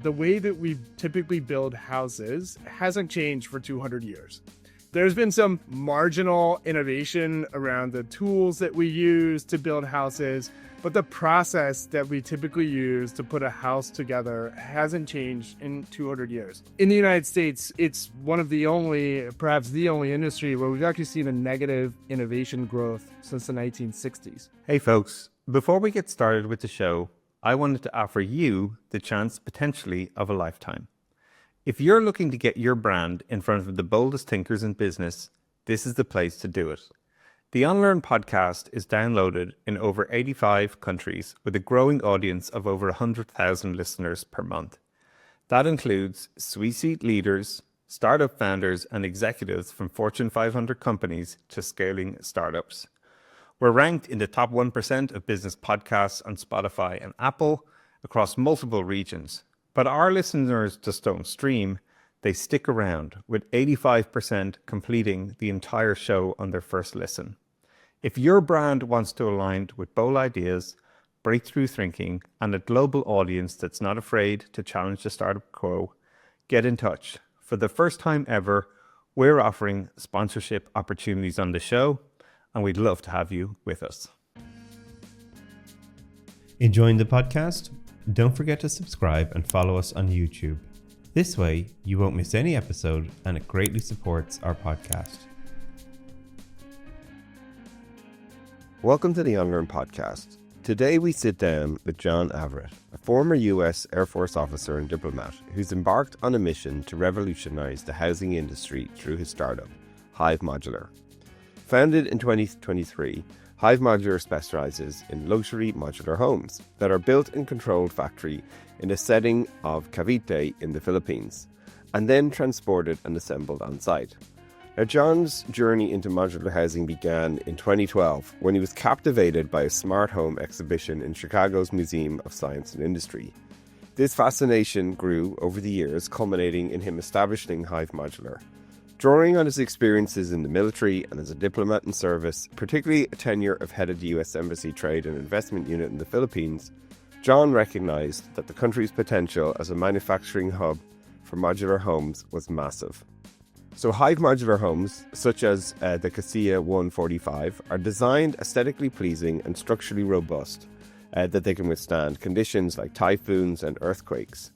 The way that we typically build houses hasn't changed for 200 years. There's been some marginal innovation around the tools that we use to build houses, but the process that we typically use to put a house together hasn't changed in 200 years. In the United States, it's one of the only, perhaps the only industry where we've actually seen a negative innovation growth since the 1960s. Hey folks, before we get started with the show, I wanted to offer you the chance potentially of a lifetime. If you're looking to get your brand in front of the boldest thinkers in business, this is the place to do it. The UNLEARN podcast is downloaded in over 85 countries with a growing audience of over 100,000 listeners per month. That includes C-suite leaders, startup founders, and executives from Fortune 500 companies to scaling startups. We're ranked in the top 1% of business podcasts on Spotify and Apple across multiple regions. But our listeners just don't stream, they stick around, with 85% completing the entire show on their first listen. If your brand wants to align with bold ideas, breakthrough thinking, and a global audience that's not afraid to challenge the startup quo, get in touch. For the first time ever, we're offering sponsorship opportunities on the show, and we'd love to have you with us. Enjoying the podcast? Don't forget to subscribe and follow us on YouTube. This way, you won't miss any episode, and it greatly supports our podcast. Welcome to the UNLEARN podcast. Today we sit down with John Avrett, a former US Air Force officer and diplomat who's embarked on a mission to revolutionize the housing industry through his startup, Hive Modular. Founded in 2023, Hive Modular specializes in luxury modular homes that are built in controlled factory in a setting of Cavite in the Philippines, and then transported and assembled on site. Now, John's journey into modular housing began in 2012 when he was captivated by a smart home exhibition in Chicago's Museum of Science and Industry. This fascination grew over the years, culminating in him establishing Hive Modular. Drawing on his experiences in the military and as a diplomat in service, particularly a tenure of head of the US Embassy Trade and Investment Unit in the Philippines, John recognized that the country's potential as a manufacturing hub for modular homes was massive. So Hive Modular homes, such as the Casilla 145, are designed aesthetically pleasing and structurally robust, that they can withstand conditions like typhoons and earthquakes.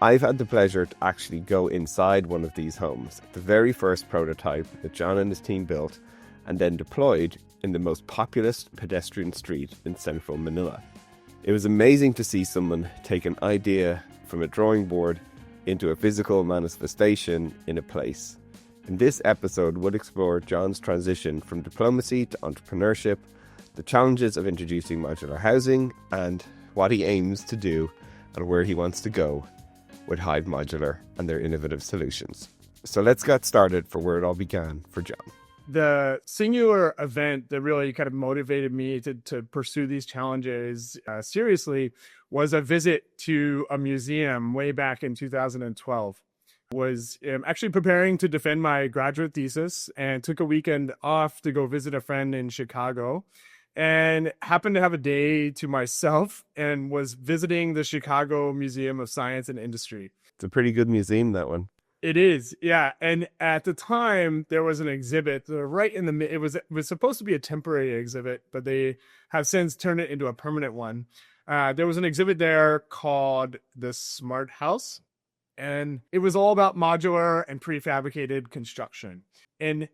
I've had the pleasure to actually go inside one of these homes, the very first prototype that John and his team built and then deployed in the most populous pedestrian street in central Manila. It was amazing to see someone take an idea from a drawing board into a physical manifestation in a place. In this episode, we'll explore John's transition from diplomacy to entrepreneurship, the challenges of introducing modular housing, and what he aims to do and where he wants to go with Hive Modular and their innovative solutions. So let's get started for where it all began for John. The singular event that really kind of motivated me to pursue these challenges seriously was a visit to a museum way back in 2012. Was actually preparing to defend my graduate thesis and took a weekend off to go visit a friend in Chicago, and happened to have a day to myself and was visiting the Chicago Museum of Science and Industry. It's a pretty good museum, that one. It is, yeah. And at the time, there was an exhibit right in the it was supposed to be a temporary exhibit, but they have since turned it into a permanent one. There was an exhibit there called The Smart House, and it was all about modular and prefabricated construction. And,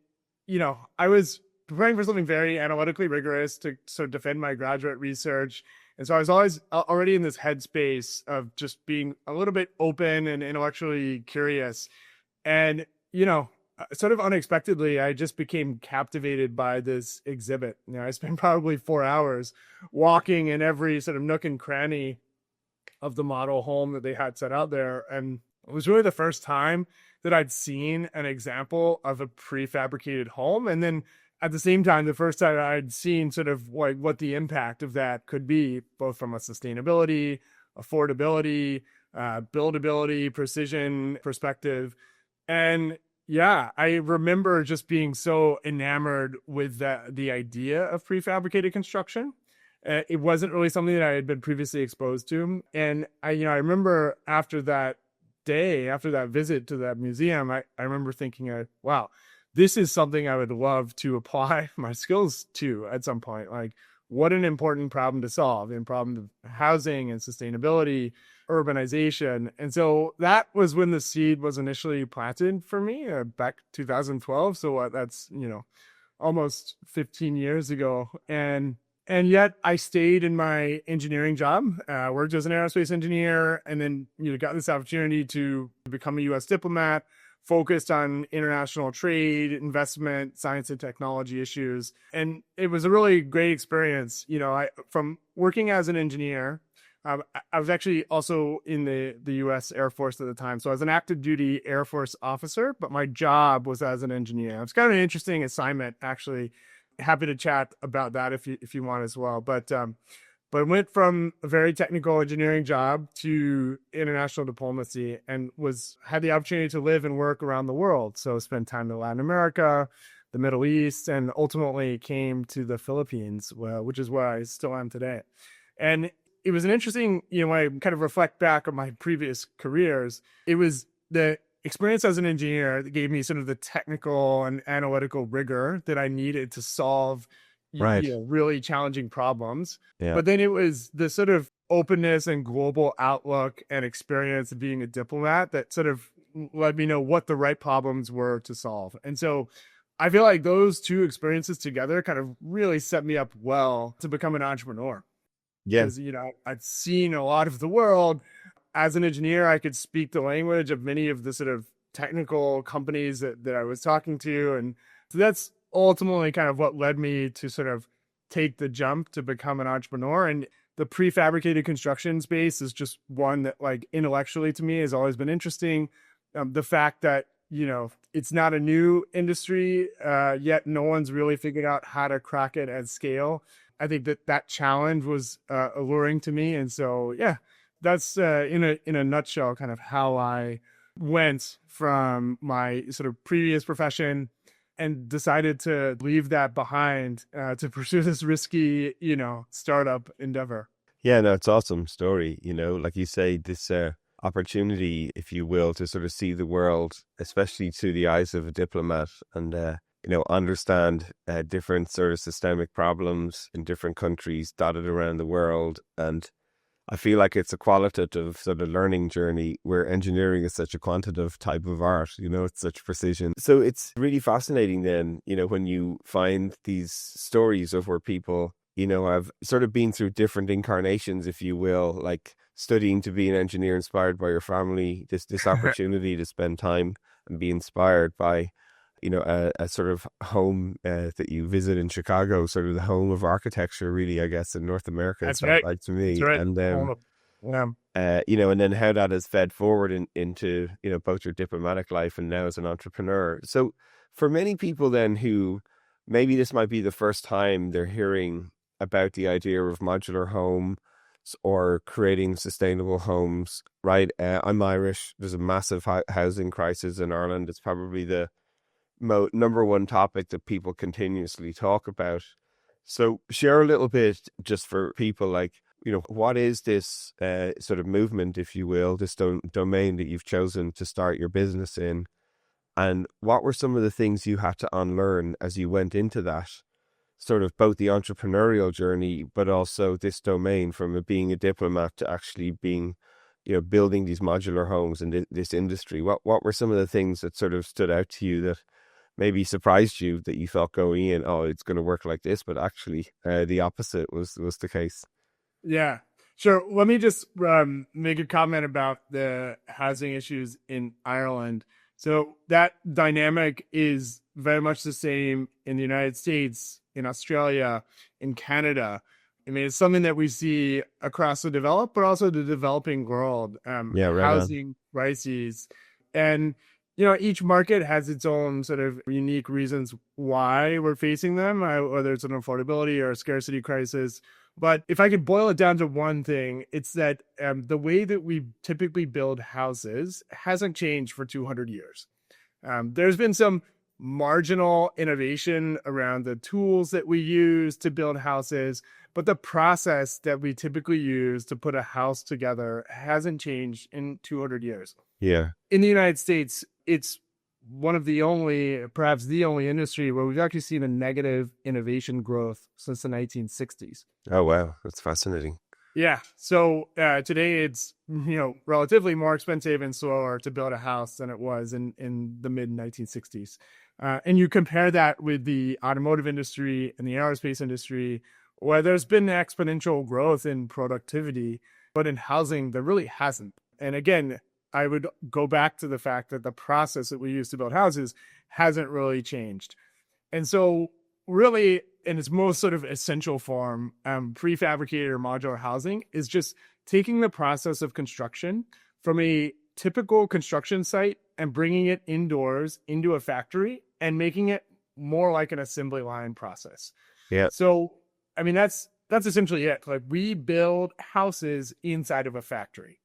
you know, I was preparing for something very analytically rigorous to sort of defend my graduate research. And so I was always already in this headspace of just being a little bit open and intellectually curious. And, you know, sort of unexpectedly, I just became captivated by this exhibit. You know, I spent probably 4 hours walking in every sort of nook and cranny of the model home that they had set out there. And it was really the first time that I'd seen an example of a prefabricated home. And then at the same time, the first time I'd seen sort of what the impact of that could be, both from a sustainability, affordability, buildability, precision perspective. And yeah, I remember just being so enamored with the idea of prefabricated construction. It wasn't really something that I had been previously exposed to. And I remember after that day, after that visit to that museum, I remember thinking, wow, this is something I would love to apply my skills to at some point. Like, what an important problem to solve, and problem of housing and sustainability, urbanization. And so that was when the seed was initially planted for me back 2012. So that's, almost 15 years ago. And yet I stayed in my engineering job, worked as an aerospace engineer, and then got this opportunity to become a U.S. diplomat, focused on international trade, investment, science and technology issues. And it was a really great experience. From working as an engineer, I was actually also in the U.S. Air Force at the time. So I was an active duty Air Force officer, but my job was as an engineer. It's kind of an interesting assignment, actually. Happy to chat about that if you want as well. But I went from a very technical engineering job to international diplomacy, and had the opportunity to live and work around the world. So spent time in Latin America, the Middle East, and ultimately came to the Philippines, which is where I still am today. And it was an interesting, when I kind of reflect back on my previous careers, it was the experience as an engineer that gave me sort of the technical and analytical rigor that I needed to solve really challenging problems. Yeah. But then it was the sort of openness and global outlook and experience of being a diplomat that sort of let me know what the right problems were to solve. And so I feel like those two experiences together kind of really set me up well to become an entrepreneur. Yeah. Because, I'd seen a lot of the world. As an engineer, I could speak the language of many of the sort of technical companies that I was talking to. And so that's ultimately kind of what led me to sort of take the jump to become an entrepreneur. And the prefabricated construction space is just one that, like, intellectually to me has always been interesting. The fact that, it's not a new industry, yet no one's really figured out how to crack it at scale. I think that challenge was alluring to me. And so, yeah, that's in a nutshell kind of how I went from my sort of previous profession and decided to leave that behind to pursue this risky, startup endeavor. Yeah, no, it's an awesome story. Like you say, this opportunity, if you will, to sort of see the world, especially through the eyes of a diplomat, and understand different sort of systemic problems in different countries dotted around the world. And I feel like it's a qualitative sort of learning journey where engineering is such a quantitative type of art, it's such precision. So it's really fascinating then, when you find these stories of where people, have sort of been through different incarnations, if you will, like studying to be an engineer inspired by your family, this opportunity to spend time and be inspired by a sort of home that you visit in Chicago, sort of the home of architecture, really, I guess, in North America. That's right. Like to me. That's right. And Yeah. and then how that has fed forward into both your diplomatic life and now as an entrepreneur. So for many people then who maybe this might be the first time they're hearing about the idea of modular homes or creating sustainable homes, right? I'm Irish. There's a massive housing crisis in Ireland. It's probably the number one topic that people continuously talk about. So share a little bit just for people, like, what is this sort of movement, if you will, this domain that you've chosen to start your business in, and what were some of the things you had to unlearn as you went into that sort of both the entrepreneurial journey, but also this domain from being a diplomat to actually being, building these modular homes in this industry? What were some of the things that sort of stood out to you that maybe surprised you, that you felt going in, oh, it's going to work like this, but actually the opposite was the case? Yeah, sure. Let me just make a comment about the housing issues in Ireland. So that dynamic is very much the same in the United States, in Australia, in Canada. I mean, it's something that we see across the developed, but also the developing world. Housing crises. And each market has its own sort of unique reasons why we're facing them, whether it's an affordability or a scarcity crisis. But if I could boil it down to one thing, it's that the way that we typically build houses hasn't changed for 200 years. There's been some marginal innovation around the tools that we use to build houses, but the process that we typically use to put a house together hasn't changed in 200 years. Yeah. In the United States, it's one of the only, perhaps the only industry where we've actually seen a negative innovation growth since the 1960s. Oh, wow. That's fascinating. Yeah. So today it's, relatively more expensive and slower to build a house than it was in the mid 1960s. And you compare that with the automotive industry and the aerospace industry, where there's been exponential growth in productivity, but in housing, there really hasn't. And again, I would go back to the fact that the process that we use to build houses hasn't really changed. And so really, in its most sort of essential form, prefabricated or modular housing is just taking the process of construction from a typical construction site and bringing it indoors into a factory and making it more like an assembly line process. Yeah. So, I mean, that's essentially it. Like, we build houses inside of a factory.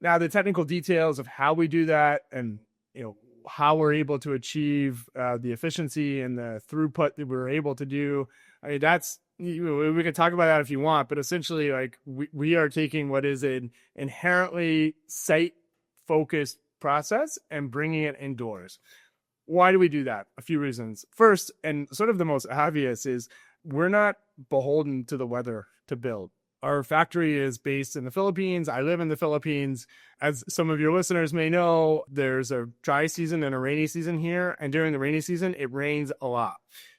Now, the technical details of how we do that and, how we're able to achieve the efficiency and the throughput that we're able to do, I mean, that's, we can talk about that if you want, but essentially, like, we are taking what is an inherently site-focused process and bringing it indoors. Why do we do that? A few reasons. First, and sort of the most obvious, is we're not beholden to the weather to build. Our factory is based in the Philippines. I live in the Philippines. As some of your listeners may know, there's a dry season and a rainy season here. And during the rainy season, it rains a lot.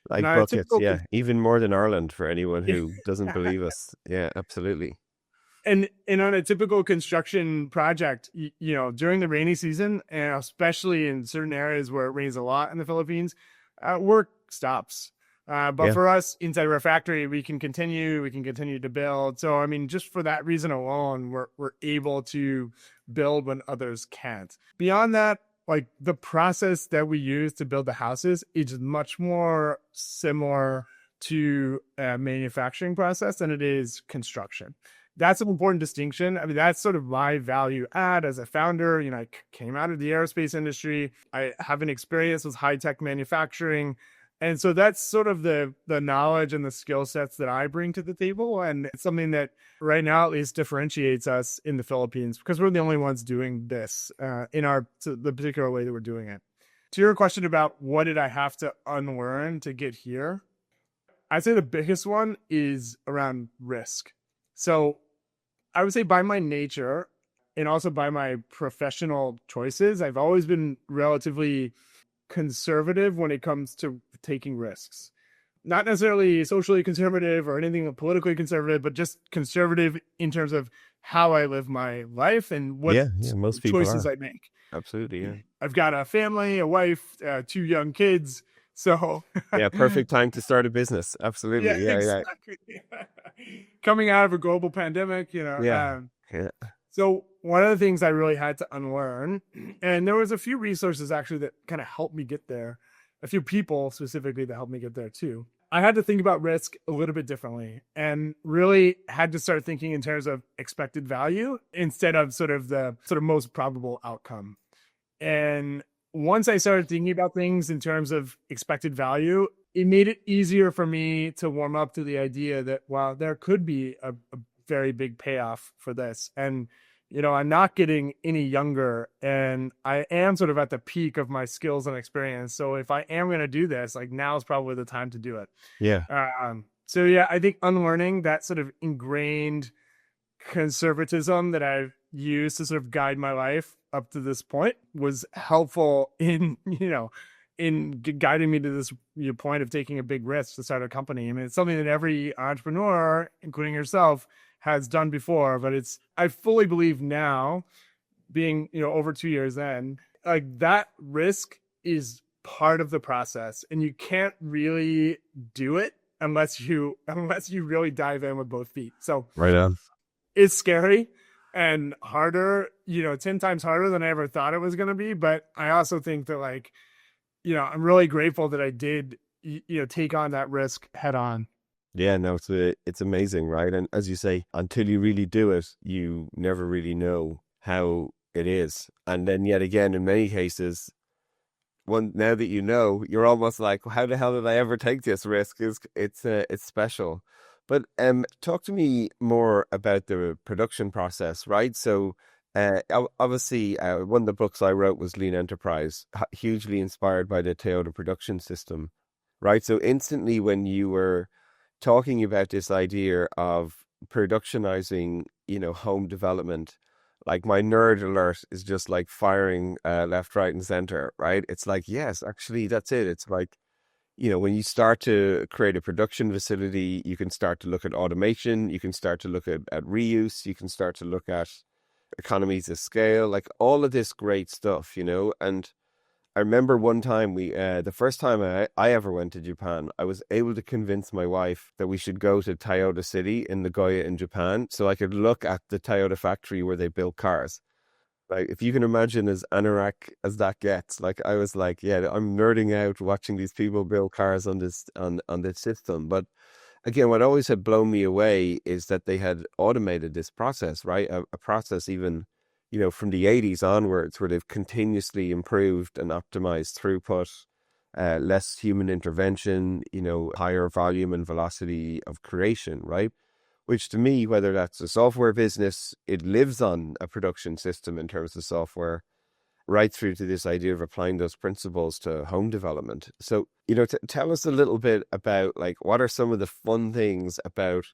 Like Now, buckets, yeah. Even more than Ireland for anyone who doesn't believe us. Yeah, absolutely. And on a typical construction project, during the rainy season, and especially in certain areas where it rains a lot in the Philippines, work stops. But for us inside of our factory, we can continue to build. So, I mean, just for that reason alone, we're able to build when others can't. Beyond that, like, the process that we use to build the houses is much more similar to a manufacturing process than it is construction. That's an important distinction. I mean, that's sort of my value add as a founder. I came out of the aerospace industry. I have an experience with high-tech manufacturing. And so that's sort of the knowledge and the skill sets that I bring to the table. And it's something that right now at least differentiates us in the Philippines, because we're the only ones doing this in the particular way that we're doing it. To your question about what did I have to unlearn to get here, I'd say the biggest one is around risk. So I would say by my nature and also by my professional choices, I've always been relatively conservative when it comes to taking risks. Not necessarily socially conservative or anything politically conservative, but just conservative in terms of how I live my life and what most people choices are. I make. Absolutely, yeah. I've got a family, a wife, 2 young kids. So yeah, perfect time to start a business. Absolutely. Yeah, exactly. Coming out of a global pandemic, Yeah. So one of the things I really had to unlearn, and there was a few resources actually that kind of helped me get there, a few people specifically that helped me get there too. I had to think about risk a little bit differently and really had to start thinking in terms of expected value instead of sort of the most probable outcome. And once I started thinking about things in terms of expected value, it made it easier for me to warm up to the idea that, wow, there could be a very big payoff for this. And, I'm not getting any younger, and I am sort of at the peak of my skills and experience. So if I am going to do this, like, now is probably the time to do it. Yeah. So yeah, I think unlearning that sort of ingrained conservatism that I've used to sort of guide my life up to this point was helpful in guiding me to this point of taking a big risk to start a company. I mean, it's something that every entrepreneur, including yourself, has done before, but I fully believe now, being, over 2 years in, like, that risk is part of the process, and you can't really do it unless you really dive in with both feet. So right on. It's scary and harder, 10 times harder than I ever thought it was going to be. But I also think that, like, I'm really grateful that I did, take on that risk head on. Yeah, no, it's amazing, right? And as you say, until you really do it, you never really know how it is. And then yet again, in many cases, now that you know, you're almost like, how the hell did I ever take this risk? It's special. But talk to me more about the production process, right? So, obviously, one of the books I wrote was Lean Enterprise, hugely inspired by the Toyota production system, right? So, instantly, when you were talking about this idea of productionizing, home development, like my nerd alert is just like firing left, right, and center, right? It's like, yes, actually, that's it. It's like, when you start to create a production facility, you can start to look at automation, you can start to look at reuse, you can start to look at economies of scale, like all of this great stuff, And I remember one time the first time I ever went to Japan, I was able to convince my wife that we should go to Toyota City in Nagoya in Japan so I could look at the Toyota factory where they built cars. Like, if you can imagine as anorak as that gets, like I was like, yeah, I'm nerding out watching these people build cars on this system. But again, what always had blown me away is that they had automated this process, right? A process even, from the 80s onwards, where they've continuously improved and optimized throughput, less human intervention, higher volume and velocity of creation, right? Which to me, whether that's a software business, it lives on a production system in terms of software, right through to this idea of applying those principles to home development. So, tell us a little bit about like, what are some of the fun things about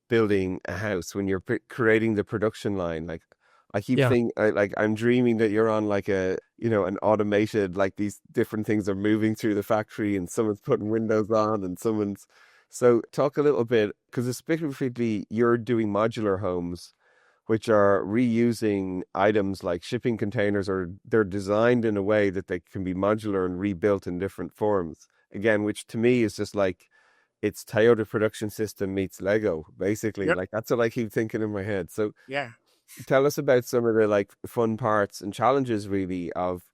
building a house when you're creating the production line? Like, I keep Yeah. thinking, like, I'm dreaming that you're on like an automated, like these different things are moving through the factory and someone's putting windows on and so talk a little bit, because specifically you're doing modular homes, which are reusing items like shipping containers, or they're designed in a way that they can be modular and rebuilt in different forms. Again, which to me is just like, it's Toyota production system meets Lego, basically. Yep. Like, that's what I keep thinking in my head. So Yeah. tell us about some of the like fun parts and challenges really of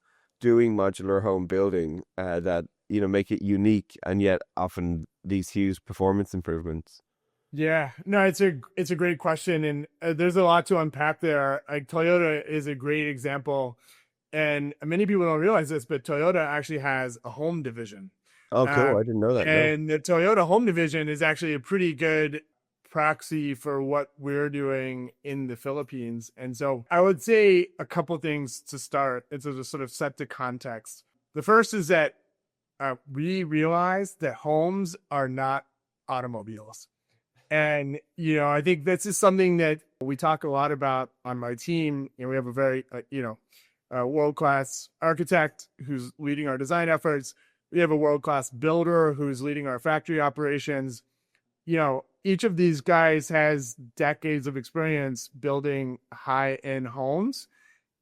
doing modular home building that make it unique and yet often these huge performance improvements. Yeah, no, it's a great question, and there's a lot to unpack there. Like Toyota is a great example, and many people don't realize this, but Toyota actually has a home division, Oh, cool! I didn't know that. No. and the Toyota home division is actually a pretty good proxy for what we're doing in the Philippines. And so I would say a couple things to start, and to sort of set the context. The first is that we realize that homes are not automobiles. And, I think this is something that we talk a lot about on my team. We have a very, world-class architect who's leading our design efforts. We have a world-class builder who's leading our factory operations. Each of these guys has decades of experience building high-end homes.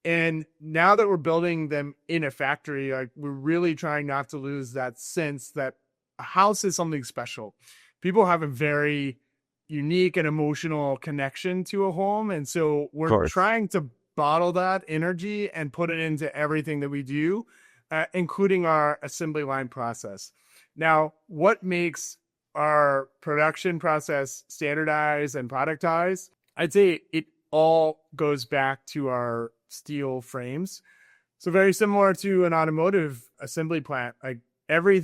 And now that we're building them in a factory, like, we're really trying not to lose that sense that a house is something special. People have a very unique and emotional connection to a home. And so we're trying to bottle that energy and put it into everything that we do, including our assembly line process. Now, what makes our production process standardized and productized? I'd say it all goes back to our steel frames. So very similar to an automotive assembly plant, like every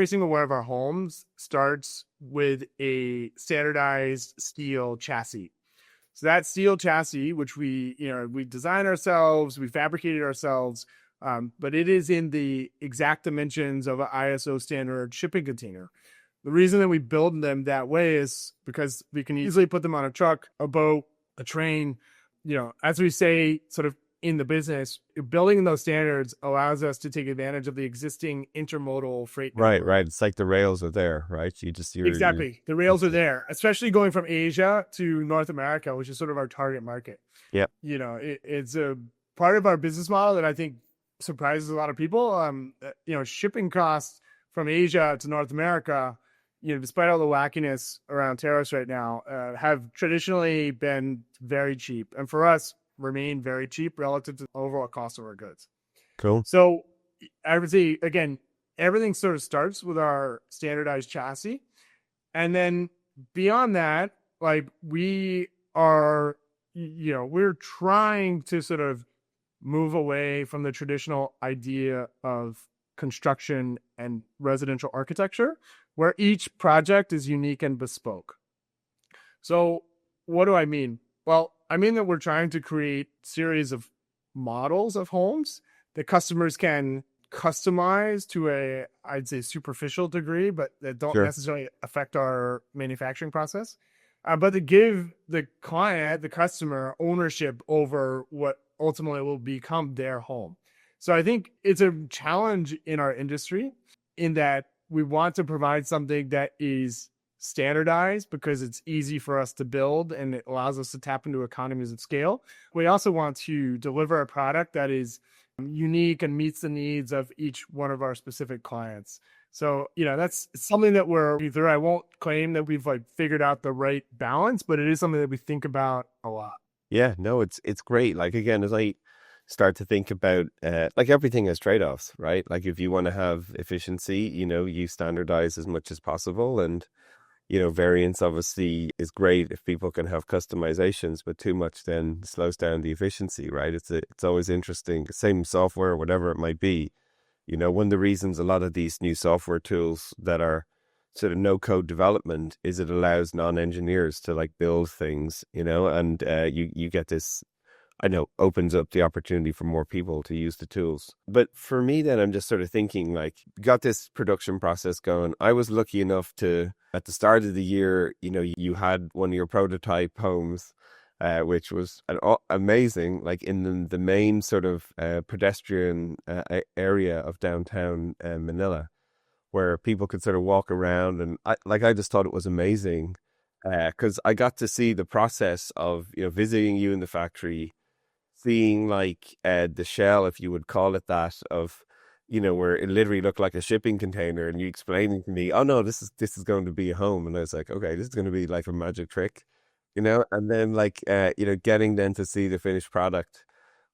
single one of our homes starts with a standardized steel chassis. So that steel chassis, which we design ourselves, we fabricated ourselves, but it is in the exact dimensions of an ISO standard shipping container. The reason that we build them that way is because we can easily put them on a truck, a boat, a train. As we say, sort of in the business, building those standards allows us to take advantage of the existing intermodal freight network. Right. It's like the rails are there, right? Exactly. The rails are there, especially going from Asia to North America, which is sort of our target market. Yeah. It's a part of our business model that I think surprises a lot of people. Shipping costs from Asia to North America, despite all the wackiness around tariffs right now, have traditionally been very cheap. And for us, remain very cheap relative to the overall cost of our goods. Cool. So I would say, again, everything sort of starts with our standardized chassis. And then beyond that, like, we are, we're trying to sort of move away from the traditional idea of construction and residential architecture, where each project is unique and bespoke. So what do I mean? Well, I mean that we're trying to create series of models of homes that customers can customize to a, I'd say, superficial degree, but that don't Sure. necessarily affect our manufacturing process. But to give the client, the customer, ownership over what ultimately will become their home. So I think it's a challenge in our industry in that we want to provide something that is standardized because it's easy for us to build and it allows us to tap into economies of scale. We also want to deliver a product that is unique and meets the needs of each one of our specific clients. So, that's something that we're through. I won't claim that we've figured out the right balance, but it is something that we think about a lot. Yeah, no, it's great. Like again, as I start to think about like everything has trade-offs, right? Like if you want to have efficiency, you standardize as much as possible, and variance obviously is great if people can have customizations, but too much then slows down the efficiency, right? It's always interesting. Same software, whatever it might be. One of the reasons a lot of these new software tools that are sort of no code development is it allows non-engineers to like build things, and you get this, I know, opens up the opportunity for more people to use the tools. But for me, then I'm just sort of thinking like, got this production process going. I was lucky enough to, at the start of the year, you had one of your prototype homes, which was amazing, like in the main sort of pedestrian area of downtown Manila, where people could sort of walk around. And I just thought it was amazing because I got to see the process of, visiting you in the factory, seeing like the shell, if you would call it that, of where it literally looked like a shipping container, and you explaining to me, oh no, this is going to be a home, and I was like, okay, this is going to be like a magic trick, and then like getting then to see the finished product,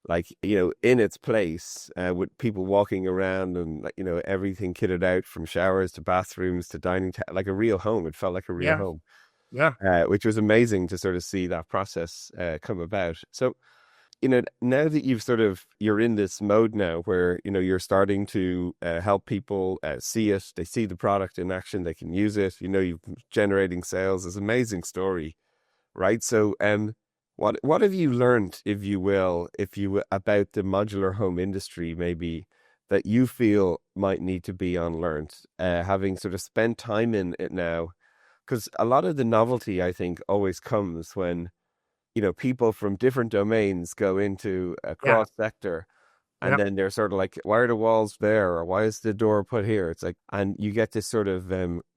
like in its place, with people walking around and like everything kitted out from showers to bathrooms to like a real home. It felt like a real home. Yeah. Which was amazing to sort of see that process come about. So now that you're in this mode now where, you're starting to help people see it, they see the product in action, they can use it, you're generating sales. It's an amazing story, right? So, what have you learned, if you will, about the modular home industry, maybe that you feel might need to be unlearned, having sort of spent time in it now? Because a lot of the novelty, I think, always comes when people from different domains go into a Yeah. cross sector, and Yeah. then they're sort of like, why are the walls there? Or why is the door put here? It's like, and you get this sort of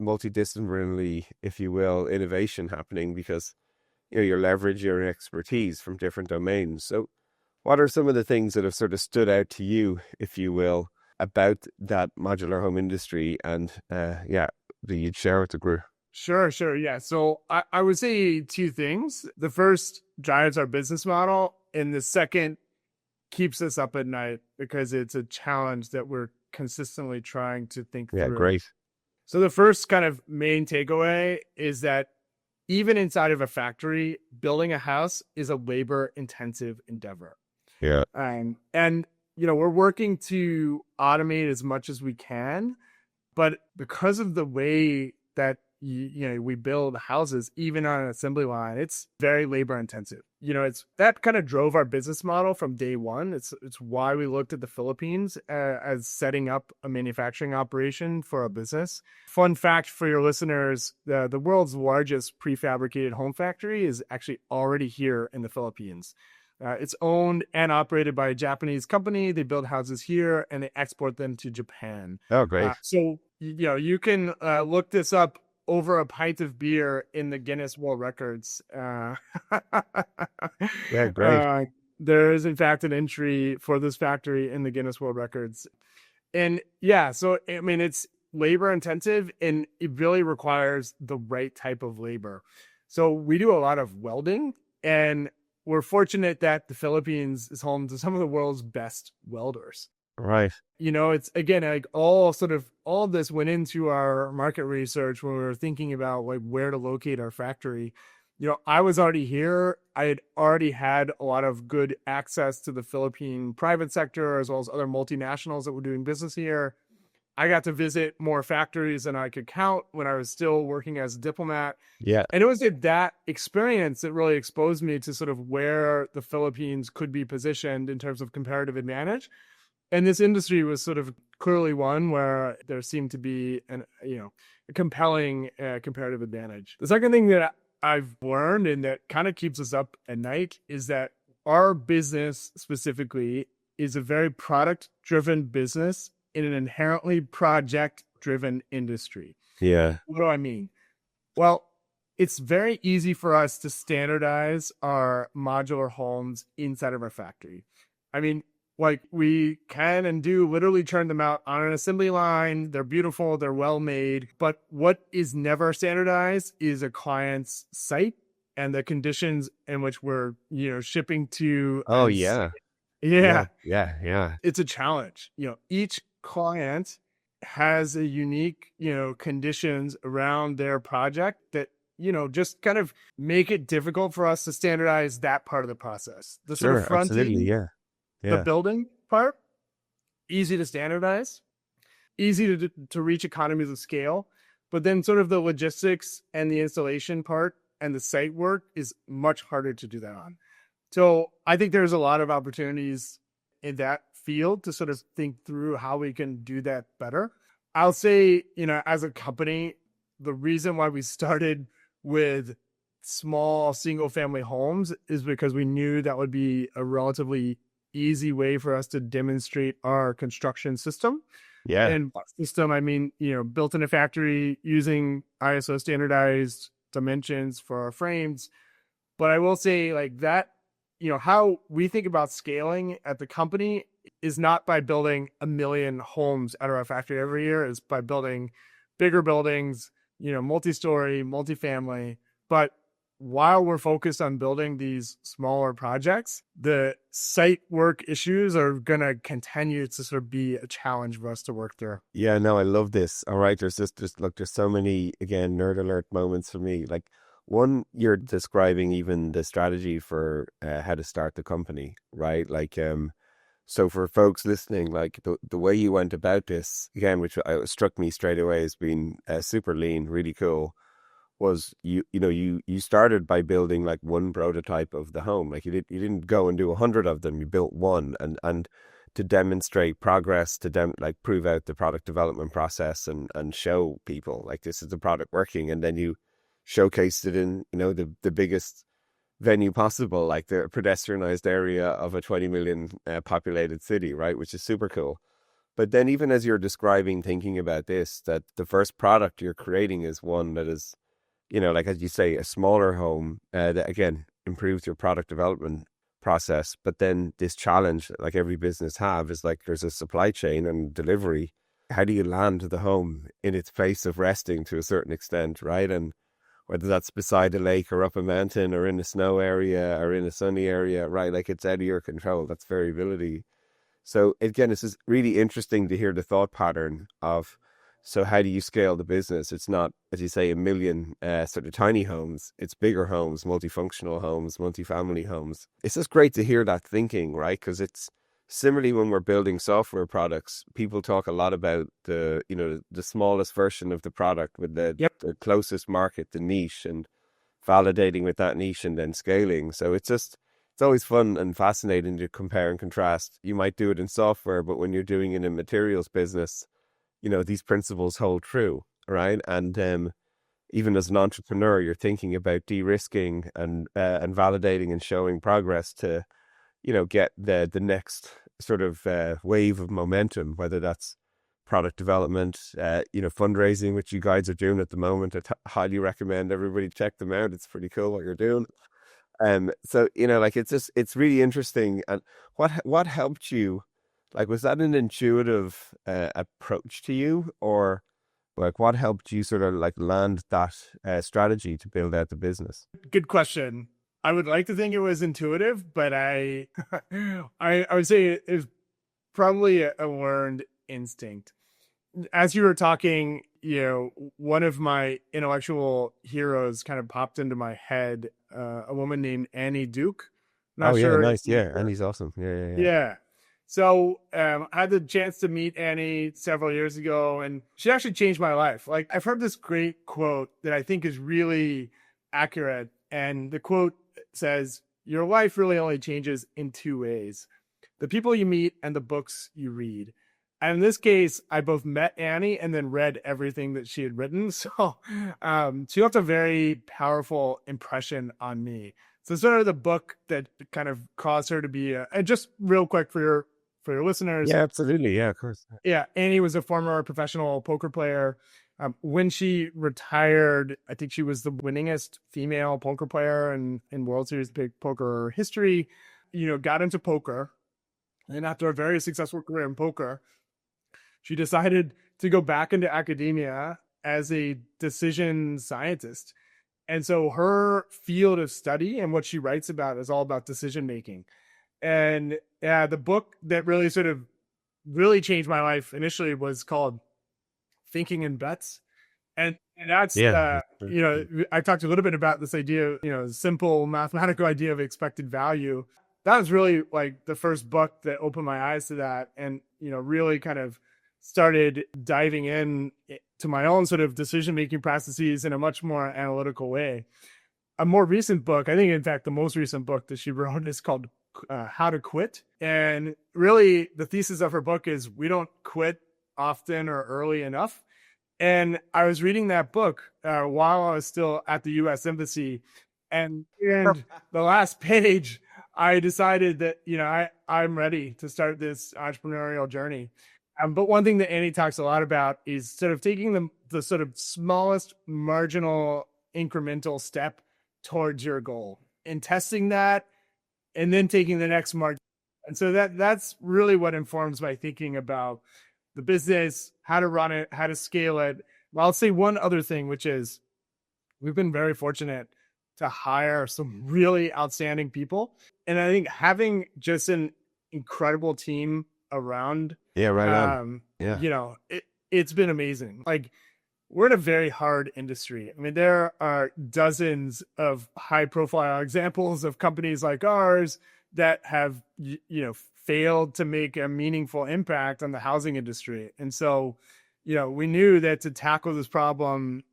multidisciplinary, if you will, innovation happening because, you're leveraging your expertise from different domains. So what are some of the things that have sort of stood out to you, if you will, about that modular home industry? And that you'd share with the group? Sure. Yeah. So I would say two things. The first drives our business model, and the second keeps us up at night because it's a challenge that we're consistently trying to think Yeah, through. great. So the first kind of main takeaway is that even inside of a factory, building a house is a labor intensive endeavor. Yeah. And we're working to automate as much as we can, but because of the way that we build houses, even on an assembly line, it's very labor intensive. It's that kind of drove our business model from day one. It's why we looked at the Philippines as setting up a manufacturing operation for a business. Fun fact for your listeners, the world's largest prefabricated home factory is actually already here in the Philippines. It's owned and operated by a Japanese company. They build houses here and they export them to Japan. Oh, great. So you can look this up over a pint of beer in the Guinness World Records. Yeah, great. There is, in fact, an entry for this factory in the Guinness World Records. And so, I mean, it's labor intensive and it really requires the right type of labor. So we do a lot of welding, and we're fortunate that the Philippines is home to some of the world's best welders. Right. It's again like all of this went into our market research when we were thinking about like where to locate our factory. I was already here. I had already had a lot of good access to the Philippine private sector as well as other multinationals that were doing business here. I got to visit more factories than I could count when I was still working as a diplomat. Yeah. And it was that experience that really exposed me to sort of where the Philippines could be positioned in terms of comparative advantage. And this industry was sort of clearly one where there seemed to be a compelling comparative advantage. The second thing that I've learned and that kind of keeps us up at night is that our business specifically is a very product-driven business in an inherently project-driven industry. Yeah. What do I mean? Well, it's very easy for us to standardize our modular homes inside of our factory. I mean, like we can and do literally turn them out on an assembly line. They're beautiful, they're well made. But what is never standardized is a client's site and the conditions in which we're, shipping to. Oh, yeah. Yeah. Yeah. It's a challenge. Each client has a unique, conditions around their project that, just kind of make it difficult for us to standardize that part of the process. The sort of fronting, absolutely. Yeah. the building part, easy to standardize, easy to reach economies of scale, but then sort of the logistics and the installation part and the site work is much harder to do that on. So I think there's a lot of opportunities in that field to sort of think through how we can do that better. I'll say, as a company, the reason why we started with small single family homes is because we knew that would be a relatively easy way for us to demonstrate our construction system. Yeah. And system, I mean, built in a factory using ISO standardized dimensions for our frames. But I will say like that, how we think about scaling at the company is not by building 1 million homes out of our factory every year. It's by building bigger buildings, multi-story, multifamily. But while we're focused on building these smaller projects, the site work issues are going to continue to sort of be a challenge for us to work through. Yeah, no, I love this. All right, there's so many, again, nerd alert moments for me. Like one, you're describing even the strategy for how to start the company, right? Like, so for folks listening, like the way you went about this, again, which struck me straight away as being super lean, really cool, was you started by building like one prototype of the home. Like you didn't go and do 100 of them. You built one, and to demonstrate progress, to prove out the product development process and show people like this is the product working, and then you showcased it in the biggest venue possible, like the pedestrianized area of a 20 million populated city, right? Which is super cool. But then even as you're describing, thinking about this, that the first product you're creating is one that is, like as you say, a smaller home that again improves your product development process. But then this challenge, like every business have, is like there's a supply chain and delivery. How do you land the home in its place of resting to a certain extent, right? And whether that's beside a lake or up a mountain or in a snow area or in a sunny area, right? Like it's out of your control. That's variability. So again, this is really interesting to hear the thought pattern of, so how do you scale the business? It's not, as you say, 1 million sort of tiny homes. It's bigger homes, multifunctional homes, multifamily homes. It's just great to hear that thinking, right? Because it's similarly when we're building software products, people talk a lot about the smallest version of the product with the closest market, the niche, and validating with that niche and then scaling. So it's always fun and fascinating to compare and contrast. You might do it in software, but when you're doing it in a materials business, these principles hold true, right? And even as an entrepreneur, you're thinking about de-risking and validating and showing progress to, get the next sort of wave of momentum, whether that's product development, fundraising, which you guys are doing at the moment. I highly recommend everybody check them out. It's pretty cool what you're doing. So, it's really interesting. And what helped you? Like, was that an intuitive approach to you, or like what helped you sort of like land that strategy to build out the business? Good question. I would like to think it was intuitive, but I would say it was probably a learned instinct. As you were talking, one of my intellectual heroes kind of popped into my head, a woman named Annie Duke. Not sure. Yeah, nice. Yeah, Annie's awesome. Yeah. Yeah. So I had the chance to meet Annie several years ago, and she actually changed my life. Like, I've heard this great quote that I think is really accurate. And the quote says, "Your life really only changes in two ways: the people you meet and the books you read." And in this case, I both met Annie and then read everything that she had written. So she left a very powerful impression on me. So sort of the book that kind of caused her to be and just real quick for your listeners. Yeah, absolutely. Yeah, of course. Yeah, Annie was a former professional poker player. When she retired, I think she was the winningest female poker player in World Series big poker history. Got into poker, and after a very successful career in poker, she decided to go back into academia as a decision scientist. And so her field of study and what she writes about is all about decision making. And the book that really changed my life initially was called Thinking in Bets. And that's, I talked a little bit about this idea, simple mathematical idea of expected value. That was really like the first book that opened my eyes to that, and, really kind of started diving in to my own sort of decision-making processes in a much more analytical way. A more recent book, I think, in fact, the most recent book that she wrote is called How to Quit. And really the thesis of her book is we don't quit often or early enough. And I was reading that book while I was still at the U.S. Embassy. And in the last page, I decided that, I'm ready to start this entrepreneurial journey. But one thing that Annie talks a lot about is sort of taking the sort of smallest marginal incremental step towards your goal and testing that, and then taking the next mark. And so that's really what informs my thinking about the business, how to run it, how to scale it. Well, I'll say one other thing, which is we've been very fortunate to hire some really outstanding people. And I think having just an incredible team around, it's been amazing. Like, we're in a very hard industry. I mean, there are dozens of high profile examples of companies like ours that have, failed to make a meaningful impact on the housing industry. And so, we knew that to tackle this problem,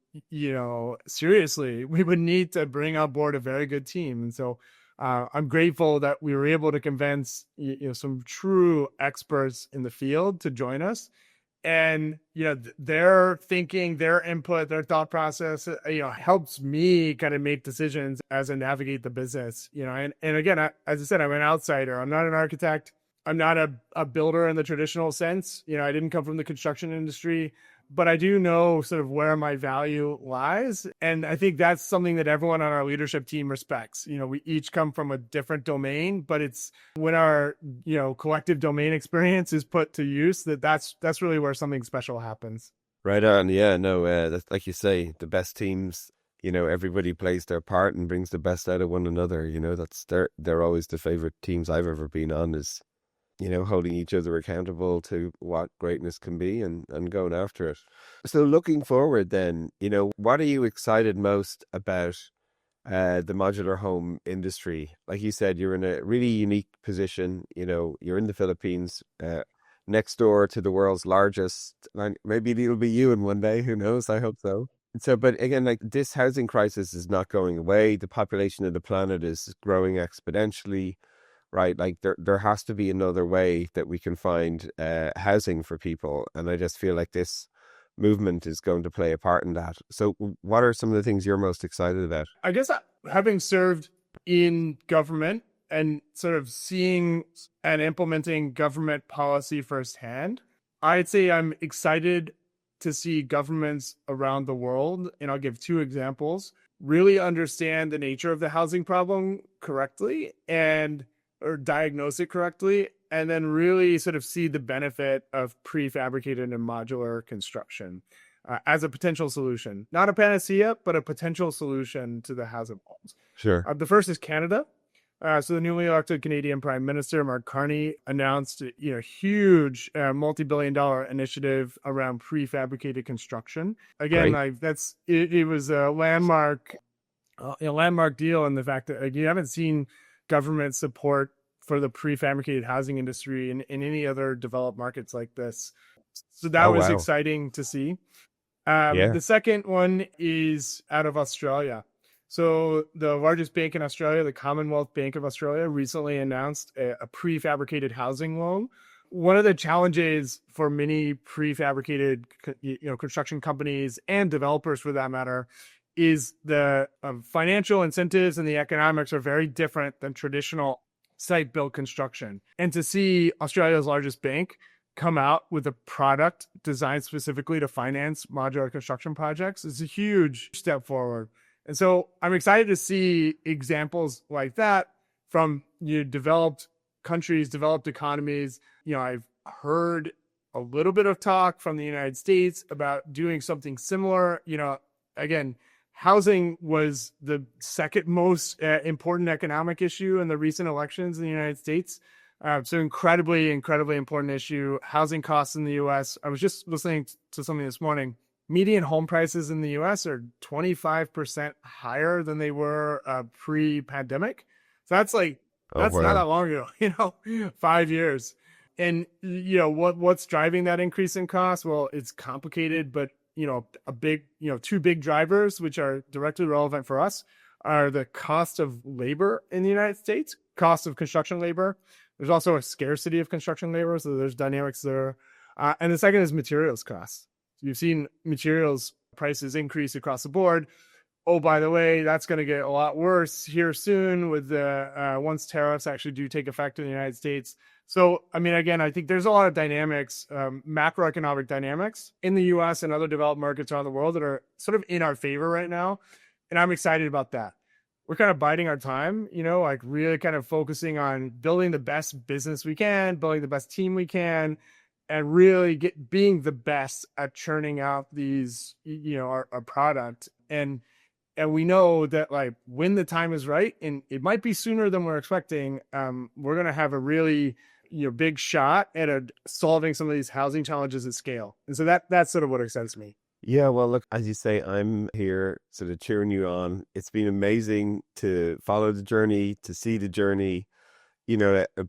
seriously, we would need to bring on board a very good team. And so I'm grateful that we were able to convince, some true experts in the field to join us. And, their thinking, their input, their thought process, helps me kind of make decisions as I navigate the business, and again, as I said, I'm an outsider. I'm not an architect. I'm not a builder in the traditional sense. I didn't come from the construction industry, but I do know sort of where my value lies. And I think that's something that everyone on our leadership team respects. We each come from a different domain, but it's when our, collective domain experience is put to use that's really where something special happens. Right on. Yeah, no, that's like you say, the best teams, everybody plays their part and brings the best out of one another. They're always the favorite teams I've ever been on, is holding each other accountable to what greatness can be and going after it. So looking forward then, what are you excited most about the modular home industry? Like you said, you're in a really unique position. You're in the Philippines, next door to the world's largest. Maybe it'll be you in one day. Who knows? I hope so. So, but again, like, this housing crisis is not going away. The population of the planet is growing exponentially. Right, like there has to be another way that we can find housing for people, and I just feel like this movement is going to play a part in that. So, what are some of the things you're most excited about? I guess having served in government and sort of seeing and implementing government policy firsthand, I'd say I'm excited to see governments around the world, and I'll give two examples, really understand the nature of the housing problem correctly or diagnose it correctly, and then really sort of see the benefit of prefabricated and modular construction as a potential solution. Not a panacea, but a potential solution to the housing problems. Sure. The first is Canada. So the newly elected Canadian Prime Minister, Mark Carney, announced huge multi-billion-dollar initiative around prefabricated construction. Again, Right. like it was a landmark deal in the fact that you haven't seen government support for the prefabricated housing industry in any other developed markets like this. So that Oh, was wow. exciting to see. Yeah. The second one is out of Australia. So the largest bank in Australia, the Commonwealth Bank of Australia, recently announced a prefabricated housing loan. One of the challenges for many prefabricated, construction companies and developers, for that matter, is the financial incentives and the economics are very different than traditional site-built construction. And to see Australia's largest bank come out with a product designed specifically to finance modular construction projects is a huge step forward. And so I'm excited to see examples like that from developed countries, developed economies. I've heard a little bit of talk from the United States about doing something similar. Again, housing was the second most important economic issue in the recent elections in the United States. So incredibly important issue. Housing costs in the U.S. I was just listening to something this morning. Median home prices in the U.S. are 25% higher than they were pre-pandemic. So that's not that long ago, 5 years. And, what's driving that increase in cost? Well, it's complicated, but, two big drivers, which are directly relevant for us, are the cost of labor in the United States, cost of construction labor. There's also a scarcity of construction labor, so there's dynamics there. And the second is materials costs. So you've seen materials prices increase across the board. Oh, by the way, that's going to get a lot worse here soon with the once tariffs actually do take effect in the United States. So, again, I think there's a lot of dynamics, macroeconomic dynamics in the U.S. and other developed markets around the world that are sort of in our favor right now. And I'm excited about that. We're kind of biding our time, really kind of focusing on building the best business we can, building the best team we can, and really being the best at churning out these, our product. And we know that when the time is right, and it might be sooner than we're expecting, we're going to have a really, big shot at solving some of these housing challenges at scale. And so that's sort of what excites me. Yeah, well, look, as you say, I'm here sort of cheering you on. It's been amazing to follow the journey, to see the journey.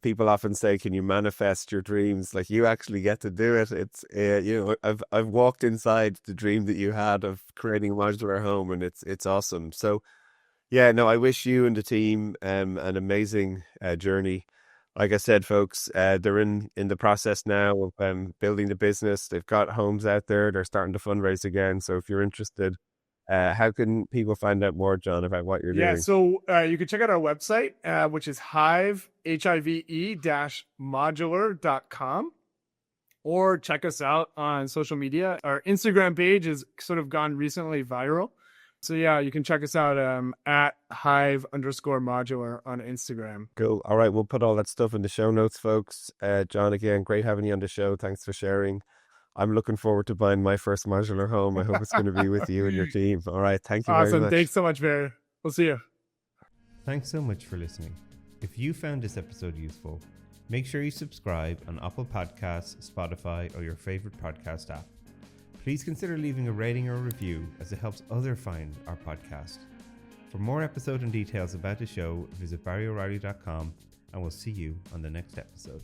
People often say, "Can you manifest your dreams?" Like, you actually get to do it. It's I've walked inside the dream that you had of creating a modular home, and it's awesome. So, yeah, no, I wish you and the team an amazing journey. Like I said, folks, they're in the process now of building the business. They've got homes out there. They're starting to fundraise again. So if you're interested, how can people find out more, John, about what you're doing? Yeah, so you can check out our website, which is hive-modular.com, or check us out on social media. Our Instagram page has sort of gone recently viral. So yeah, you can check us out at hive_modular on Instagram. Cool. All right, we'll put all that stuff in the show notes, folks. John, again, great having you on the show. Thanks for sharing. I'm looking forward to buying my first modular home. I hope it's going to be with you and your team. All right, thank you very much. Awesome. Thanks so much, Barry. We'll see you. Thanks so much for listening. If you found this episode useful, make sure you subscribe on Apple Podcasts, Spotify, or your favorite podcast app. Please consider leaving a rating or a review, as it helps others find our podcast. For more episodes and details about the show, visit barryoreilly.com, and we'll see you on the next episode.